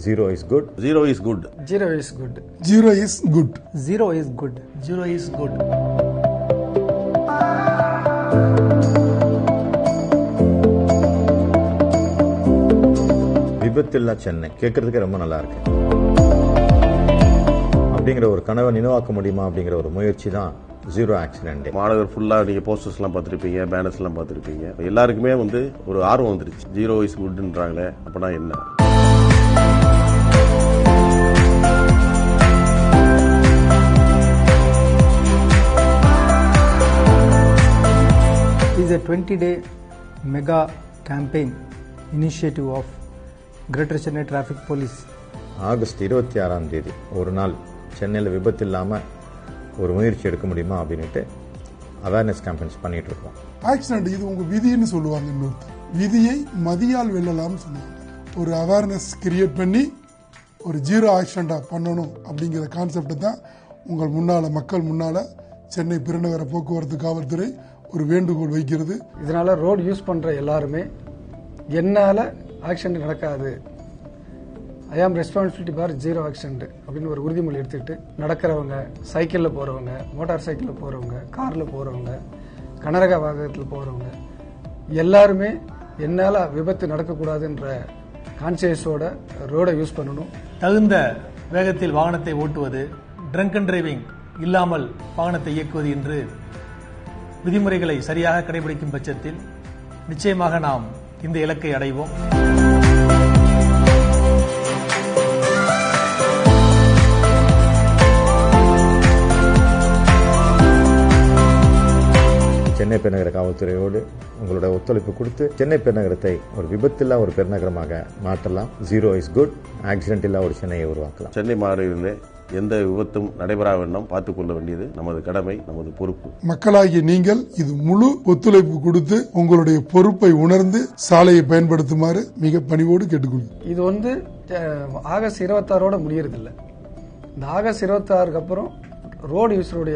Zero is good. Zero is good. Zero is good. Zero is good. Zero is good. Zero is good. விபத்தில்லா Chennai கேட்கறதுக்கே ரொம்ப நல்லா இருக்கு. அப்படிங்கிற ஒரு கனவை நினைவாக்க முடியுமா அப்படிங்கிற ஒரு முயற்சி தான் ஜீரோ ஆக்சிடென்ட். மாநகர் ஃபுல்லா நீங்க போஸ்டர்ஸ்லாம் பார்த்துருப்பீங்க, பேனர்ஸ்லாம் பார்த்துருப்பீங்க. எல்லாருக்குமே ஒரு ஆர்வம் வந்துருச்சு. ஜீரோ இஸ் குட்ன்றாங்களே, அப்படின்னா என்ன? It is a 20-day mega campaign initiative of Greater Chennai Traffic Police. August 26 ஒரு நாள் சென்னையில் விபத்து இல்லாமல் ஒரு முயற்சி எடுக்க முடியுமா அப்படின்ட்டு அவேர்னஸ் கேம்பெயின்ஸ் பண்ணிட்டு இருக்கோம். ஆக்சிடென்ட் இது உங்க விதின்னு சொல்லுவாங்க. இன்னொருத்தர் விதியை மதியால் வெல்லலாம்னு சொல்லுவாங்க. ஒரு அவேர்னஸ் கிரியேட் பண்ணி ஒரு ஜீரோ ஆக்சிடென்டா பண்ணணும் அப்படிங்கிற கான்செப்டை தான் உங்கள் முன்னால மக்கள் முன்னால சென்னை பெருநகர போக்குவரத்து காவல்துறை ஒரு வேண்டுகோள் வைக்கிறது. இதனால ரோடு யூஸ் பண்ற எல்லாருமே என்னால ஆக்சிடென்ட் நடக்காது, ஐ ஆம் ரெஸ்பான்சிபிலிட்டி ஃபார் ஜீரோ ஆக்சிடென்ட் அப்படின்னு ஒரு உறுதிமொழி எடுத்துக்கிட்டு நடக்கிறவங்க, சைக்கிளில் போகிறவங்க, மோட்டார் சைக்கிளில் போகிறவங்க, காரில் போகிறவங்க, கனரக வாகனத்தில் போகிறவங்க எல்லாருமே என்னால் விபத்து நடக்கக்கூடாதுன்ற கான்சியஸோட ரோடை யூஸ் பண்ணணும். தகுந்த வேகத்தில் வாகனத்தை ஓட்டுவது, ட்ரங்க் அண்ட் டிரைவிங் இல்லாமல் வாகனத்தை இயக்குவது என்று விதிமுறைகளை சரியாக கடைபிடிக்கும் பட்சத்தில் நிச்சயமாக நாம் இந்த இலக்கை அடைவோம். சென்னை பெருநகர காவல்துறையோடு உங்களோட ஒத்துழைப்பு கொடுத்து சென்னை பெருநகரத்தை ஒரு விபத்தில்லா ஒரு பெருநகரமாக மாற்றலாம். ஜீரோ இஸ் குட், ஆக்சிடென்ட் இல்லா ஒரு சென்னையை உருவாக்கலாம். சென்னை மாநகரிலே எந்த விபத்தும் நடைபெறா வேண்டாம் பார்த்துக் கொள்ள வேண்டியது நமது கடமை, நமது பொறுப்பு. மக்களாகிய நீங்கள் இது முழு ஒத்துழைப்பு கொடுத்து உங்களுடைய பொறுப்பை உணர்ந்து சாலையை பயன்படுத்துமாறு மிக பணிவோடு கேட்டுக்கொள்கிறேன். இது ஆகஸ்ட் 26 முடியறதில்லை. இந்த ஆகஸ்ட் 26 அப்புறம் ரோடு யூஸருடைய